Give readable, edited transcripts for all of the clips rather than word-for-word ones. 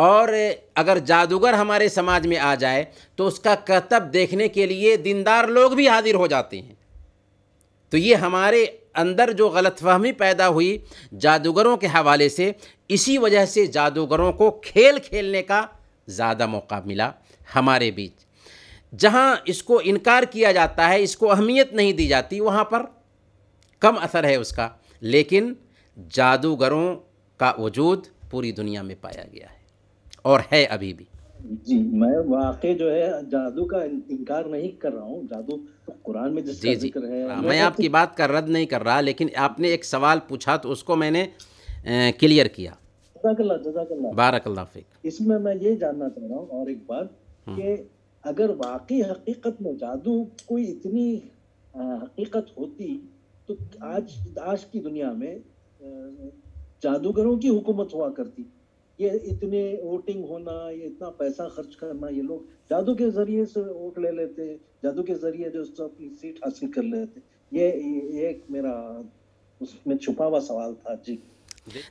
اور اگر جادوگر ہمارے سماج میں آ جائے تو اس کا کرتب دیکھنے کے لیے دیندار لوگ بھی حاضر ہو جاتے ہیں۔ تو یہ ہمارے اندر جو غلط فہمی پیدا ہوئی جادوگروں کے حوالے سے، اسی وجہ سے جادوگروں کو کھیل کھیلنے کا زیادہ موقع ملا ہمارے بیچ۔ جہاں اس کو انکار کیا جاتا ہے، اس کو اہمیت نہیں دی جاتی، وہاں پر کم اثر ہے اس کا، لیکن جادوگروں کا وجود پوری دنیا میں پایا گیا ہے اور ہے ابھی بھی۔ جی، میں واقع جو ہے جادو کا انکار نہیں کر رہا ہوں، جادو قرآن میں جس کا ذکر ہے، میں آپ کی بات کا رد نہیں کر رہا، لیکن آپ نے ایک سوال پوچھا تو اس کو میں نے کلیئر کیا۔ جزاک اللہ بارک اللہ فیک۔ اس میں یہ جاننا چاہ رہا ہوں اور ایک بات کہ اگر واقعی حقیقت میں جادو کوئی اتنی حقیقت ہوتی تو آج کی دنیا میں جادوگروں کی حکومت ہوا کرتی۔ یہ اتنے ووٹنگ ہونا، یہ اتنا پیسہ خرچ کرنا، یہ لوگ جادو کے ذریعے سے ووٹ لے لیتے، جادو کے ذریعے جو اپنی سیٹ حاصل کر لیتے۔ یہ ایک میرا اس میں چھپا ہوا سوال تھا۔ جی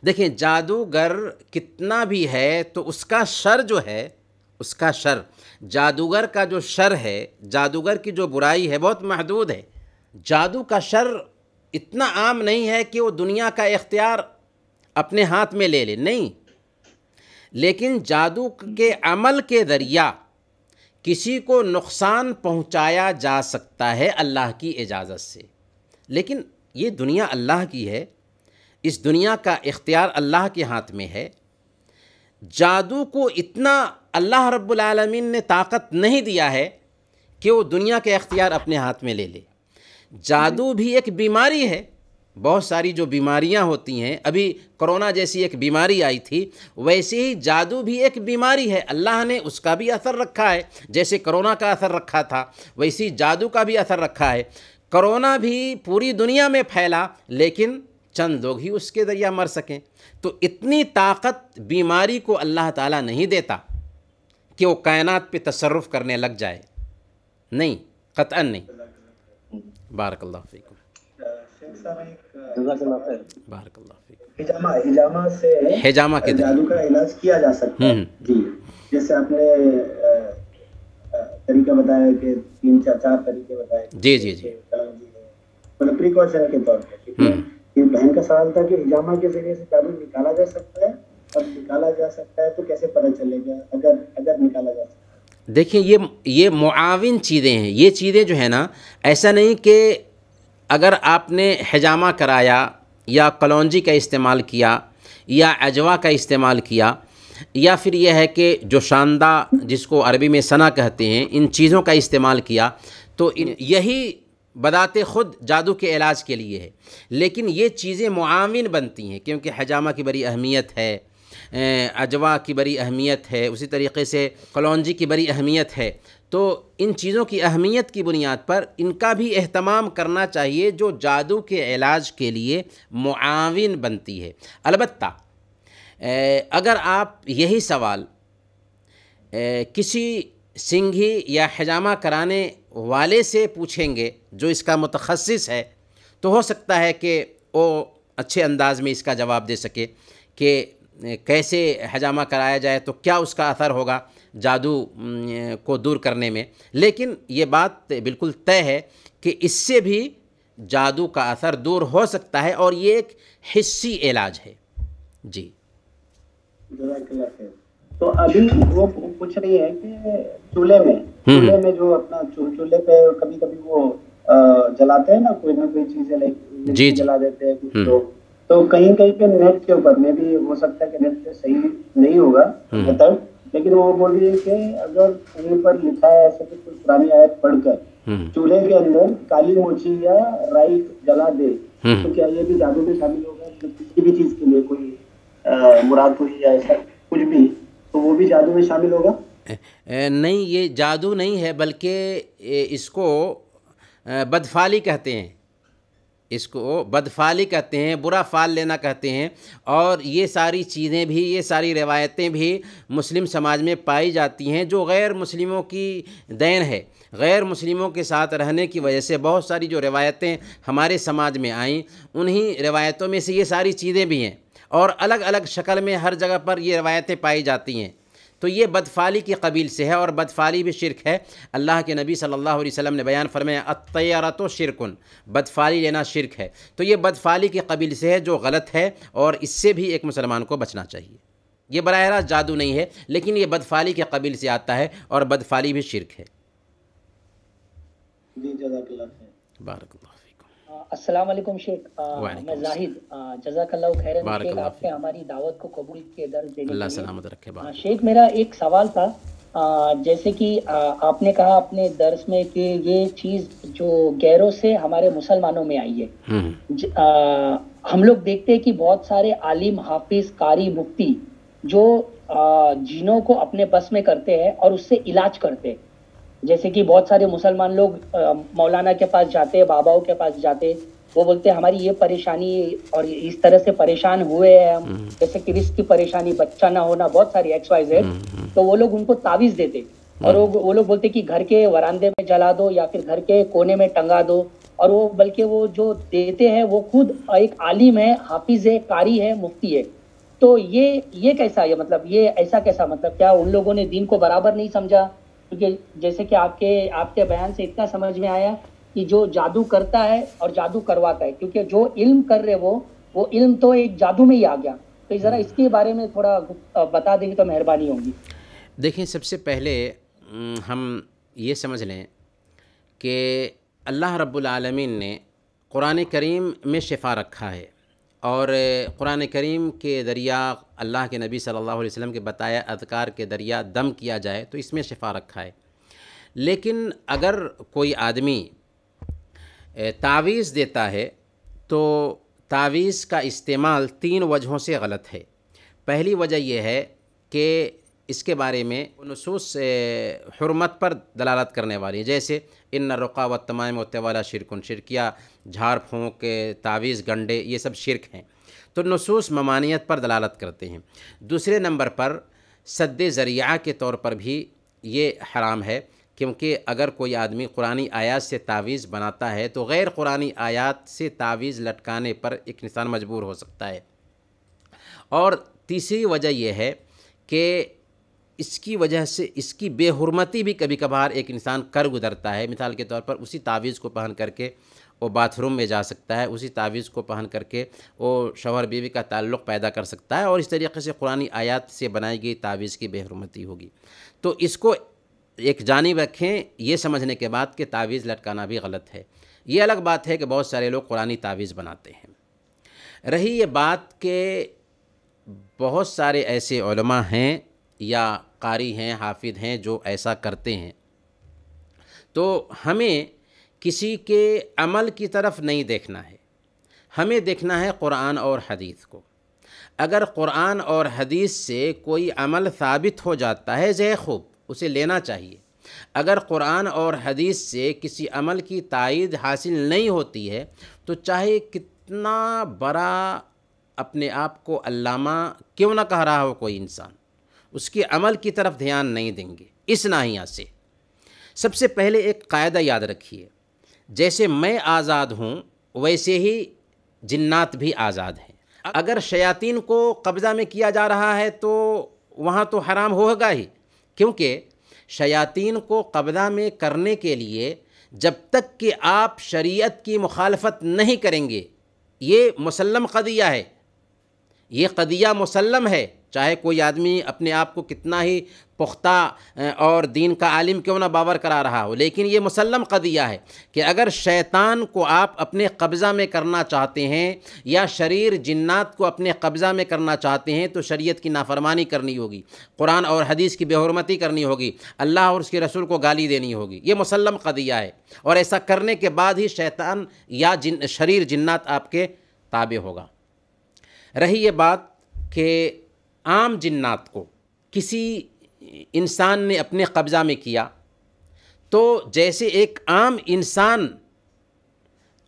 دیکھیں، جادوگر کتنا بھی ہے تو اس کا شر جو ہے، اس کا شر، جادوگر کا جو شر ہے، جادوگر کی جو برائی ہے بہت محدود ہے۔ جادو کا شر اتنا عام نہیں ہے کہ وہ دنیا کا اختیار اپنے ہاتھ میں لے لے، نہیں، لیکن جادو کے عمل کے ذریعہ کسی کو نقصان پہنچایا جا سکتا ہے اللہ کی اجازت سے، لیکن یہ دنیا اللہ کی ہے، اس دنیا کا اختیار اللہ کے ہاتھ میں ہے۔ جادو کو اتنا اللہ رب العالمین نے طاقت نہیں دیا ہے کہ وہ دنیا کے اختیار اپنے ہاتھ میں لے لے۔ جادو بھی ایک بیماری ہے، بہت ساری جو بیماریاں ہوتی ہیں، ابھی کرونا جیسی ایک بیماری آئی تھی، ویسے ہی جادو بھی ایک بیماری ہے، اللہ نے اس کا بھی اثر رکھا ہے، جیسے کرونا کا اثر رکھا تھا ویسے ہی جادو کا بھی اثر رکھا ہے۔ کرونا بھی پوری دنیا میں پھیلا، لیکن چند لوگ ہی اس کے ذریعہ مر سکیں۔ تو اتنی طاقت بیماری کو اللہ تعالیٰ نہیں دیتا کہ وہ کائنات پہ تصرف کرنے لگ جائے، نہیں، قطعاً نہیں۔ بارک اللہ فیکم۔ بارک اللہ فیکم۔ حجامہ سے حجامہ کے جادو کا علاج کیا جا سکتا ہے۔ جی، جیسے آپ نے طریقہ بتایا کہ 3-4 طریقے بتائے۔ جی جی جی، مطلب پریکاشن کے طور پہ۔ یہ بہن کا سوال تھا کہ حجامہ کے ذریعے سے جادو نکالا جا سکتا ہے، اور نکالا جا سکتا ہے تو کیسے پتہ چلے گا اگر نکالا جا سکتا ہے؟ دیکھیں، یہ معاون چیزیں ہیں، یہ چیزیں جو ہے نا، ایسا نہیں کہ اگر آپ نے حجامہ کرایا یا کلونجی کا استعمال کیا یا اجوا کا استعمال کیا، یا پھر یہ ہے کہ جو شاندہ جس کو عربی میں سنا کہتے ہیں، ان چیزوں کا استعمال کیا تو یہی بذات خود جادو کے علاج کے لیے ہے، لیکن یہ چیزیں معاون بنتی ہیں، کیونکہ حجامہ کی بڑی اہمیت ہے، اجوا کی بڑی اہمیت ہے، اسی طریقے سے کلونجی کی بڑی اہمیت ہے۔ تو ان چیزوں کی اہمیت کی بنیاد پر ان کا بھی اہتمام کرنا چاہیے جو جادو کے علاج کے لیے معاون بنتی ہے۔ البتہ اگر آپ یہی سوال کسی سنگھی یا حجامہ کرانے والے سے پوچھیں گے جو اس کا متخصص ہے، تو ہو سکتا ہے کہ وہ اچھے انداز میں اس کا جواب دے سکے کہ کیسے حجامہ کرایا جائے تو کیا اس کا اثر ہوگا جادو کو دور کرنے میں، لیکن یہ بات بالکل طے ہے کہ اس سے بھی جادو کا اثر دور ہو سکتا ہے، اور یہ ایک حسی علاج ہے۔ جی، جزاک اللہ خیر۔ تو ابھی وہ پوچھ رہی ہے کہ چولہے میں جو اپنا چولہے پہ کبھی کبھی وہ جلاتے ہیں نا کوئی نہ کوئی چیزیں جی جلا دیتے ہیں کچھ لوگ، تو کہیں پہ نیٹ کے اوپر میں بھی ہو سکتا ہے کہ نیٹ پہ صحیح نہیں ہوگا میتھڈ، لیکن وہ بول رہی ہے کہ اگر کہیں پر لکھا ہے ایسا کہ کوئی پرانی آیت پڑھ کر چولہے کے اندر کالی موچی یا رائی جلا دے تو کیا یہ بھی جادو میں شامل ہوگا؟ کسی بھی چیز کے لیے کوئی مراد ہوئی یا ایسا کچھ بھی تو وہ بھی جادو میں شامل ہوگا؟ نہیں، یہ جادو نہیں ہے، بلکہ اس کو بدفعلی کہتے ہیں، اس کو بدفعلی کہتے ہیں، برا فعل لینا کہتے ہیں، اور یہ ساری چیزیں بھی، یہ ساری روایتیں بھی مسلم سماج میں پائی جاتی ہیں جو غیر مسلموں کی دین ہے۔ غیر مسلموں کے ساتھ رہنے کی وجہ سے بہت ساری جو روایتیں ہمارے سماج میں آئیں، انہی روایتوں میں سے یہ ساری چیزیں بھی ہیں، اور الگ الگ شکل میں ہر جگہ پر یہ روایتیں پائی جاتی ہیں۔ تو یہ بدفعلی کی قبیل سے ہے، اور بدفعلی بھی شرک ہے۔ اللہ کے نبی صلی اللہ علیہ وسلم نے بیان فرمایا الطیرۃ شرکن، بدفعلی لینا شرک ہے۔ تو یہ بدفعلی کی قبیل سے ہے جو غلط ہے، اور اس سے بھی ایک مسلمان کو بچنا چاہیے۔ یہ براہ راست جادو نہیں ہے، لیکن یہ بدفعلی کے قبیل سے آتا ہے، اور بدفعلی بھی شرک ہے۔ جی جزاک اللہ خیر۔ بارک اللہ فیکم۔ السلام علیکم شیخ، میں زاہد، جزاک اللہ خیرن بارک شیخ، اللہ آپ نے ہماری دعوت کو قبول کیے درس دینے کے اللہ لیے۔ سلامت رکھے۔ بارک شیخ میرا ایک سوال تھا، جیسے کہ آپ نے کہا اپنے درس میں کہ یہ چیز جو غیروں سے ہمارے مسلمانوں میں آئی ہے، ہم لوگ دیکھتے ہیں کہ بہت سارے عالم، حافظ، قاری، مفتی جو جنوں کو اپنے بس میں کرتے ہیں اور اس سے علاج کرتے ہیں، جیسے کہ بہت سارے مسلمان لوگ مولانا کے پاس جاتے ہیں، باباؤں کے پاس جاتے، وہ بولتے ہیں ہماری یہ پریشانی اور اس طرح سے پریشان ہوئے ہیں ہم، جیسے کہ رزق کی پریشانی، بچہ نہ ہونا، بہت ساری ایکس وائی زیڈ، تو وہ لوگ ان کو تعویذ دیتے، اور وہ لوگ بولتے کہ گھر کے وراندے میں جلا دو یا پھر گھر کے کونے میں ٹنگا دو، اور وہ بلکہ وہ جو دیتے ہیں وہ خود ایک عالم ہے، حافظ ہے، قاری ہے، مفتی ہے۔ تو یہ کیسا ہے؟ مطلب یہ ایسا کیسا؟ مطلب کیا ان لوگوں نے دین کو برابر نہیں سمجھا؟ کیونکہ جیسے کہ آپ کے بیان سے اتنا سمجھ میں آیا کہ جو جادو کرتا ہے اور جادو کرواتا ہے، کیونکہ جو علم کر رہے وہ علم تو ایک جادو میں ہی آ گیا، تو ذرا اس کے بارے میں تھوڑا بتا دیں گے تو مہربانی ہوگی۔ دیکھیں، سب سے پہلے ہم یہ سمجھ لیں کہ اللہ رب العالمین نے قرآن کریم میں شفا رکھا ہے، اور قرآن کریم کے ذریعہ اللہ کے نبی صلی اللہ علیہ وسلم کے بتایا اذکار کے ذریعہ دم کیا جائے تو اس میں شفا رکھا ہے۔ لیکن اگر کوئی آدمی تعویذ دیتا ہے تو تعویذ کا استعمال 3 وجہوں سے غلط ہے۔ پہلی وجہ یہ ہے کہ اس کے بارے میں نصوص حرمت پر دلالت کرنے والی، جیسے ان الرقیٰ والتمائم والطوالا شرکن، شرکیہ جھاڑ پھونک، تعویذ، گنڈے، یہ سب شرک ہیں، تو نصوص ممانعت پر دلالت کرتے ہیں۔ دوسرے نمبر پر سد ذریعہ کے طور پر بھی یہ حرام ہے، کیونکہ اگر کوئی آدمی قرآنی آیات سے تعویذ بناتا ہے تو غیر قرآنی آیات سے تعویذ لٹکانے پر ایک انسان مجبور ہو سکتا ہے۔ اور تیسری وجہ یہ ہے کہ اس کی وجہ سے اس کی بے حرمتی بھی کبھی کبھار ایک انسان کر گزرتا ہے۔ مثال کے طور پر اسی تعویذ کو پہن کر کے وہ باتھ روم میں جا سکتا ہے، اسی تعویذ کو پہن کر کے وہ شوہر بیوی کا تعلق پیدا کر سکتا ہے، اور اس طریقے سے قرآنی آیات سے بنائی گئی تعویذ کی بے حرمتی ہوگی۔ تو اس کو ایک جانب رکھیں، یہ سمجھنے کے بعد کہ تعویذ لٹکانا بھی غلط ہے۔ یہ الگ بات ہے کہ بہت سارے لوگ قرآنی تعویذ بناتے ہیں۔ رہی یہ بات کہ بہت سارے ایسے علماء ہیں یا قاری ہیں، حافظ ہیں جو ایسا کرتے ہیں، تو ہمیں کسی کے عمل کی طرف نہیں دیکھنا ہے، ہمیں دیکھنا ہے قرآن اور حدیث کو۔ اگر قرآن اور حدیث سے کوئی عمل ثابت ہو جاتا ہے زے خوب، اسے لینا چاہیے۔ اگر قرآن اور حدیث سے کسی عمل کی تائید حاصل نہیں ہوتی ہے تو چاہے کتنا بڑا اپنے آپ کو علامہ کیوں نہ کہہ رہا ہو کوئی انسان، اس کے عمل کی طرف دھیان نہیں دیں گے اس ناحیہ سے۔ سب سے پہلے ایک قاعدہ یاد رکھیے، جیسے میں آزاد ہوں ویسے ہی جنات بھی آزاد ہیں۔ اگر شیاطین کو قبضہ میں کیا جا رہا ہے تو وہاں تو حرام ہوگا ہی، کیونکہ شیاطین کو قبضہ میں کرنے کے لیے جب تک کہ آپ شریعت کی مخالفت نہیں کریں گے، یہ مسلم قضیہ ہے، یہ قضیہ مسلم ہے، چاہے کوئی آدمی اپنے آپ کو کتنا ہی پختہ اور دین کا عالم کیوں نہ باور کرا رہا ہو، لیکن یہ مسلم قضیہ ہے کہ اگر شیطان کو آپ اپنے قبضہ میں کرنا چاہتے ہیں یا شریر جنات کو اپنے قبضہ میں کرنا چاہتے ہیں تو شریعت کی نافرمانی کرنی ہوگی، قرآن اور حدیث کی بے حرمتی کرنی ہوگی، اللہ اور اس کے رسول کو گالی دینی ہوگی۔ یہ مسلم قضیہ ہے، اور ایسا کرنے کے بعد ہی شیطان یا شریر جنات آپ کے تابع ہوگا۔ رہی یہ بات کہ عام جنات کو کسی انسان نے اپنے قبضہ میں کیا تو جیسے ایک عام انسان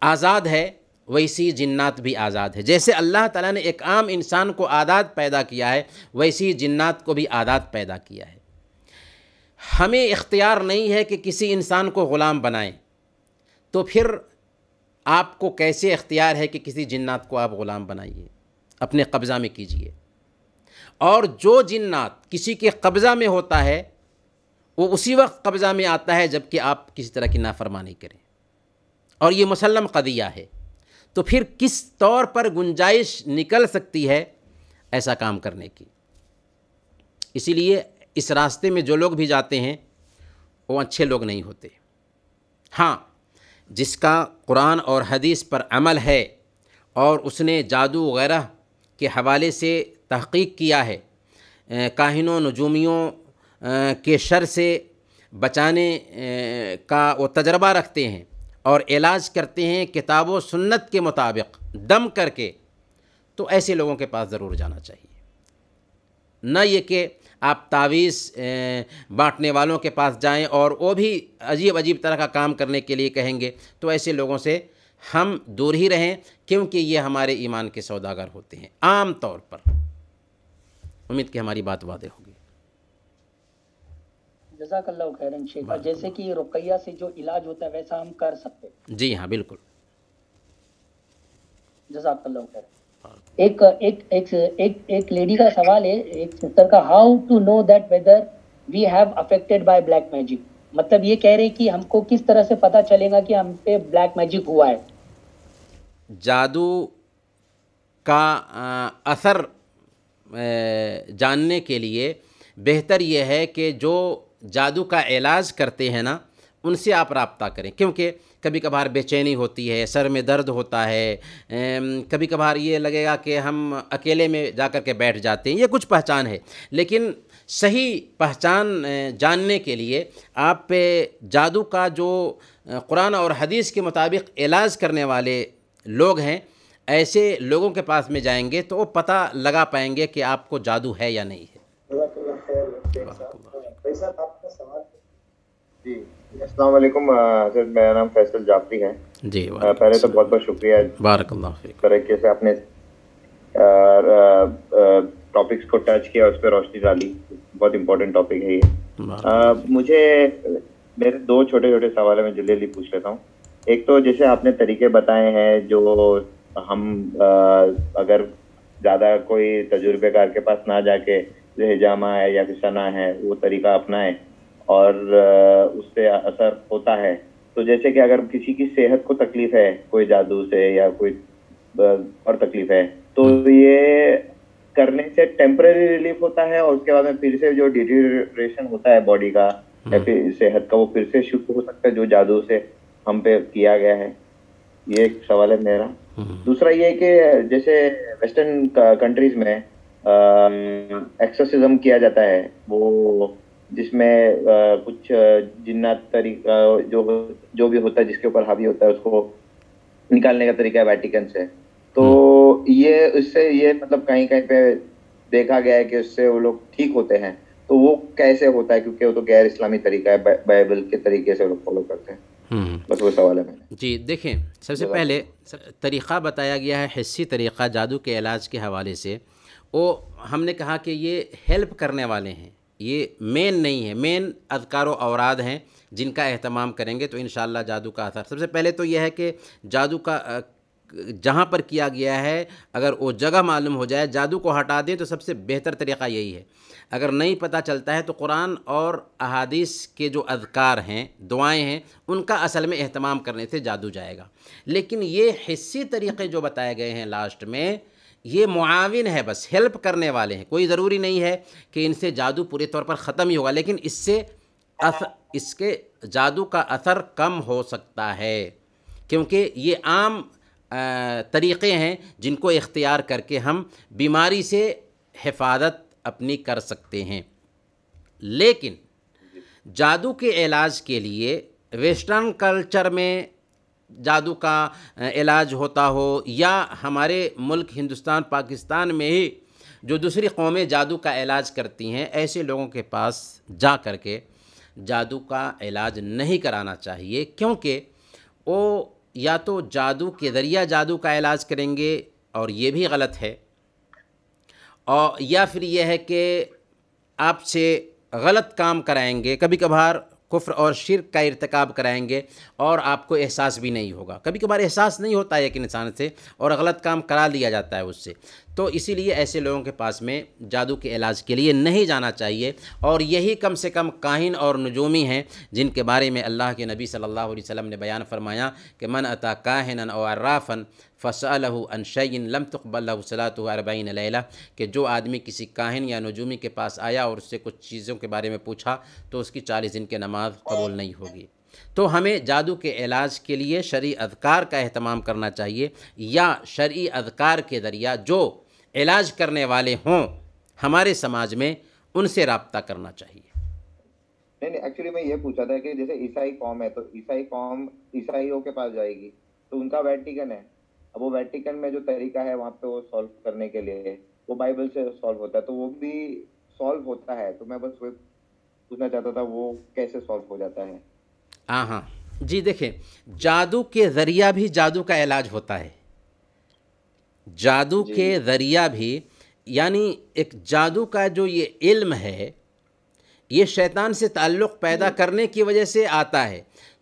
آزاد ہے ویسی جنات بھی آزاد ہے، جیسے اللہ تعالیٰ نے ایک عام انسان کو آزاد پیدا کیا ہے ویسی جنات کو بھی آزاد پیدا کیا ہے۔ ہمیں اختیار نہیں ہے کہ کسی انسان کو غلام بنائیں، تو پھر آپ کو کیسے اختیار ہے کہ کسی جنات کو آپ غلام بنائیے، اپنے قبضہ میں کیجئے؟ اور جو جنات کسی کے قبضہ میں ہوتا ہے وہ اسی وقت قبضہ میں آتا ہے جب کہ آپ کسی طرح کی نافرمانی کریں، اور یہ مسلم قضیہ ہے، تو پھر کس طور پر گنجائش نکل سکتی ہے ایسا کام کرنے کی؟ اسی لیے اس راستے میں جو لوگ بھی جاتے ہیں وہ اچھے لوگ نہیں ہوتے۔ ہاں، جس کا قرآن اور حدیث پر عمل ہے اور اس نے جادو وغیرہ کے حوالے سے تحقیق کیا ہے، کاہنوں نجومیوں کے شر سے بچانے کا وہ تجربہ رکھتے ہیں اور علاج کرتے ہیں کتاب و سنت کے مطابق دم کر کے، تو ایسے لوگوں کے پاس ضرور جانا چاہیے، نہ یہ کہ آپ تعویذ بانٹنے والوں کے پاس جائیں اور وہ بھی عجیب عجیب طرح کا کام کرنے کے لیے کہیں گے، تو ایسے لوگوں سے ہم دور ہی رہیں، کیونکہ یہ ہمارے ایمان کے سوداگر ہوتے ہیں عام طور پر۔ امید کہ ہماری بات واضح ہوگی۔ جزاک اللہ خیرن شیخ، اور جیسے کہ رقیہ سے جو علاج ہوتا ہے ویسا ہم کر سکتے ہیں؟ جی ہاں بالکل۔ جزاک اللہ خیر۔ ایک لیڈی کا سوال ہے، ایک سسٹر کا، how to know that whether we have affected by black magic, مطلب یہ کہہ رہے کہ ہم کو کس طرح سے پتہ چلے گا کہ ہم پہ بلیک میجک ہوا ہے؟ جادو کا اثر جاننے کے لیے بہتر یہ ہے کہ جو جادو کا علاج کرتے ہیں نا ان سے آپ رابطہ کریں، کیونکہ کبھی کبھار بے چینی ہوتی ہے، سر میں درد ہوتا ہے، کبھی کبھار یہ لگے گا کہ ہم اکیلے میں جا کر کے بیٹھ جاتے ہیں، یہ کچھ پہچان ہے، لیکن صحیح پہچان جاننے کے لیے آپ پہ جادو کا جو قرآن اور حدیث کے مطابق علاج کرنے والے لوگ ہیں، ایسے لوگوں کے پاس میں جائیں گے تو وہ پتہ لگا پائیں گے کہ آپ کو جادو ہے یا نہیں ہے۔ جی السلام علیکم سر، میرا نام فیصل جعفری ہے۔ جی پہلے تو بہت بہت شکریہ، بارک اللہ فیک، طریقے سے آپ نے ٹاپکس کو ٹچ کیا، اس پہ روشنی ڈالی، بہت امپورٹنٹ ٹاپک ہے یہ۔ مجھے میرے دو چھوٹے چھوٹے سوال ہیں، میں جلدی پوچھ لیتا ہوں۔ ایک تو جیسے آپ نے طریقے بتائے ہیں جو ہم اگر زیادہ کوئی تجربے کار کے پاس نہ جا کے حجامہ ہے یا پھر ثنا ہے وہ طریقہ اپنائیں اور اس سے اثر ہوتا ہے، تو جیسے کہ اگر کسی کی صحت کو تکلیف ہے کوئی جادو سے یا کوئی اور تکلیف ہے، تو یہ کرنے سے ٹیمپرری ریلیف ہوتا ہے اور اس کے بعد میں پھر سے جو ڈیٹیریشن ہوتا ہے باڈی کا یا پھر صحت کا وہ پھر سے شروع ہو سکتا ہے جو جادو سے ہم پہ کیا گیا ہے؟ یہ ایک سوال ہے میرا۔ دوسرا یہ کہ جیسے ویسٹرن کنٹریز میں ایکسورسزم کیا جاتا ہے، وہ جس میں کچھ جنات طریقہ جو بھی ہوتا ہے جس کے اوپر حاوی ہوتا ہے اس کو نکالنے کا طریقہ ہے ویٹیکن سے، تو یہ اس سے یہ مطلب کہیں کہیں پہ دیکھا گیا ہے کہ اس سے وہ لوگ ٹھیک ہوتے ہیں، تو وہ کیسے ہوتا ہے؟ کیونکہ وہ تو غیر اسلامی طریقہ ہے، بائبل کے طریقے سے وہ لوگ فالو کرتے ہیں۔ بس وہ سوال ہے میرا۔ جی دیکھیں، سب سے پہلے طریقہ بتایا گیا ہے حسی طریقہ جادو کے علاج کے حوالے سے، وہ ہم نے کہا کہ یہ ہیلپ کرنے والے ہیں، یہ مین نہیں ہے، مین اذکار و اوراد ہیں جن کا اہتمام کریں گے تو انشاءاللہ جادو کا اثر۔ سب سے پہلے تو یہ ہے کہ جادو کا جہاں پر کیا گیا ہے اگر وہ جگہ معلوم ہو جائے، جادو کو ہٹا دیں تو سب سے بہتر طریقہ یہی ہے۔ اگر نہیں پتہ چلتا ہے تو قرآن اور احادیث کے جو اذکار ہیں، دعائیں ہیں، ان کا اصل میں اہتمام کرنے سے جادو جائے گا۔ لیکن یہ حسی طریقے جو بتائے گئے ہیں لاسٹ میں، یہ معاون ہے، بس ہیلپ کرنے والے ہیں، کوئی ضروری نہیں ہے کہ ان سے جادو پورے طور پر ختم ہی ہوگا، لیکن اس کے جادو کا اثر کم ہو سکتا ہے، کیونکہ یہ عام طریقے ہیں جن کو اختیار کر کے ہم بیماری سے حفاظت اپنی کر سکتے ہیں۔ لیکن جادو کے علاج کے لیے ویسٹرن کلچر میں جادو کا علاج ہوتا ہو یا ہمارے ملک ہندوستان پاکستان میں ہی جو دوسری قومیں جادو کا علاج کرتی ہیں، ایسے لوگوں کے پاس جا کر کے جادو کا علاج نہیں کرانا چاہیے، کیونکہ وہ یا تو جادو کے ذریعہ جادو کا علاج کریں گے اور یہ بھی غلط ہے، اور یا پھر یہ ہے کہ آپ سے غلط کام کرائیں گے۔ کبھی کبھار کفر اور شرک کا ارتکاب کرائیں گے اور آپ کو احساس بھی نہیں ہوگا. کبھی کبھار احساس نہیں ہوتا ہے ایک انسان سے اور غلط کام کرا لیا جاتا ہے اس سے. تو اسی لیے ایسے لوگوں کے پاس میں جادو کے علاج کے لیے نہیں جانا چاہیے. اور یہی کم سے کم کاہن اور نجومی ہیں جن کے بارے میں اللہ کے نبی صلی اللہ علیہ وسلم نے بیان فرمایا کہ من اتا کاہنا او عرافا فسألہ عن شیء لم تقبل له صلاۃ 40 لیلہ، کہ جو آدمی کسی کاہن یا نجومی کے پاس آیا اور اس سے کچھ چیزوں کے بارے میں پوچھا تو اس کی 40 دن کی نماز قبول نہیں ہوگی. تو ہمیں جادو کے علاج کے لیے شرعی اذکار کا اہتمام کرنا چاہیے، یا شرعی اذکار کے ذریعہ جو علاج کرنے والے ہوں ہمارے سماج میں ان سے رابطہ کرنا چاہیے. نہیں ایکچولی میں یہ پوچھا تھا کہ جیسے عیسائی قوم ہے تو عیسائی قوم عیسائیوں کے پاس جائے گی تو ان کا ویٹیکن ہے. اب وہ ویٹیکن میں جو طریقہ ہے وہاں پہ وہ سالو کرنے کے لیے وہ بائبل سے سالو ہوتا ہے، تو وہ بھی سالو ہوتا ہے. تو میں بس وہ پوچھنا چاہتا تھا وہ کیسے سالو ہو جاتا ہے. ہاں جی، دیکھیں جادو کے ذریعہ بھی جادو کا علاج ہوتا ہے. جادو کے ذریعہ بھی، یعنی ایک جادو کا جو یہ علم ہے یہ شیطان سے تعلق پیدا کرنے کی وجہ سے آتا ہے.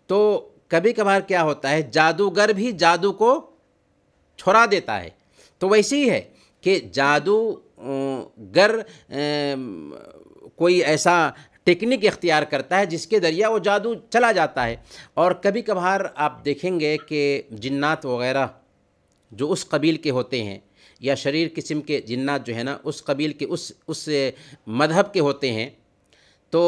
تو کبھی کبھار کیا ہوتا ہے جادوگر بھی جادو کو چھڑا دیتا ہے. تو ویسے ہی ہے کہ جادوگر کوئی ایسا ٹیکنک اختیار کرتا ہے جس کے ذریعہ وہ جادو چلا جاتا ہے. اور کبھی کبھار آپ دیکھیں گے کہ جنات وغیرہ جو اس قبیل کے ہوتے ہیں یا شریر قسم کے جنات جو ہے نا اس قبیل کے اس مذہب کے ہوتے ہیں، تو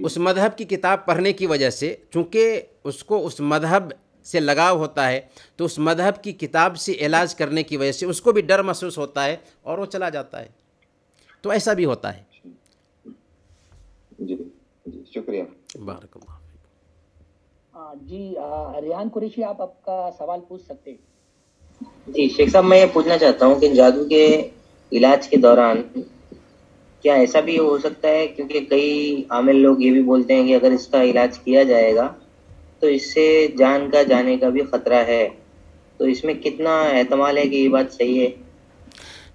اس مذہب کی کتاب پڑھنے کی وجہ سے چونکہ اس کو اس مذہب سے لگاؤ ہوتا ہے تو اس مذہب کی کتاب سے علاج کرنے کی وجہ سے اس کو بھی ڈر محسوس ہوتا ہے اور وہ چلا جاتا ہے. تو ایسا بھی ہوتا ہے. جی شکریہ. بارک اللہ. جی ریحان قریشی آپ کا سوال پوچھ سکتے ہیں. جی شیخ صاحب، میں یہ پوچھنا چاہتا ہوں کہ جادو کے علاج کے دوران کیا ایسا بھی ہو سکتا ہے، کیونکہ کئی عامل لوگ یہ بھی بولتے ہیں کہ اگر اس کا علاج کیا جائے گا تو اس سے جان کا جانے کا بھی خطرہ ہے، تو اس میں کتنا احتمال ہے کہ یہ بات صحیح ہے؟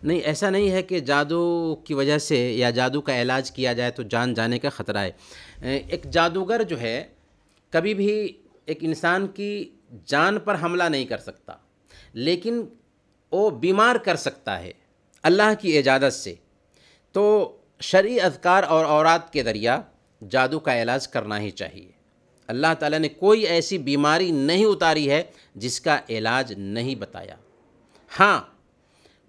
نہیں، ایسا نہیں ہے کہ جادو کی وجہ سے یا جادو کا علاج کیا جائے تو جان جانے کا خطرہ ہے. ایک جادوگر جو ہے کبھی بھی ایک انسان کی جان پر حملہ نہیں کر سکتا، لیکن وہ بیمار کر سکتا ہے اللہ کی اجازت سے. تو شرعی اذکار اور اوراد کے ذریعہ جادو کا علاج کرنا ہی چاہیے. اللہ تعالیٰ نے کوئی ایسی بیماری نہیں اتاری ہے جس کا علاج نہیں بتایا. ہاں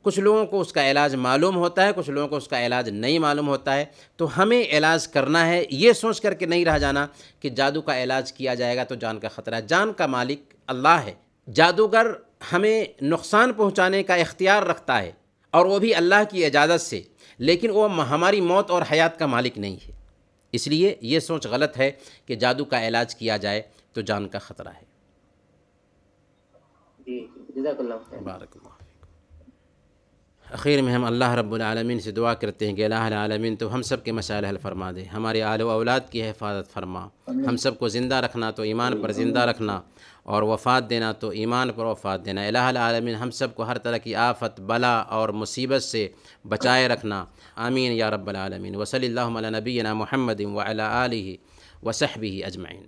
کچھ لوگوں کو اس کا علاج معلوم ہوتا ہے، کچھ لوگوں کو اس کا علاج نہیں معلوم ہوتا ہے. تو ہمیں علاج کرنا ہے، یہ سوچ کر کے نہیں رہ جانا کہ جادو کا علاج کیا جائے گا تو جان کا خطرہ ہے. جان کا مالک اللہ ہے. جادوگر ہمیں نقصان پہنچانے کا اختیار رکھتا ہے اور وہ بھی اللہ کی اجازت سے، لیکن وہ ہماری موت اور حیات کا مالک نہیں ہے. اس لیے یہ سوچ غلط ہے کہ جادو کا علاج کیا جائے تو جان کا خطرہ ہے. جی جزاک اللہ خیر. بارک اللہ. اخیر میں ہم اللہ رب العالمین سے دعا کرتے ہیں کہ الہ العالمین تو ہم سب کے مسائل حل فرما دے، ہمارے آل و اولاد کی حفاظت فرما، ہم سب کو زندہ رکھنا تو ایمان پر زندہ رکھنا، اور وفات دینا تو ایمان پر وفات دینا. الہ العالمین ہم سب کو ہر طرح کی آفت، بلا اور مصیبت سے بچائے رکھنا. آمین یا رب العالمین. وصلی اللہم علی نبینا محمد وعلی آلہ وصحبہ اجمعین.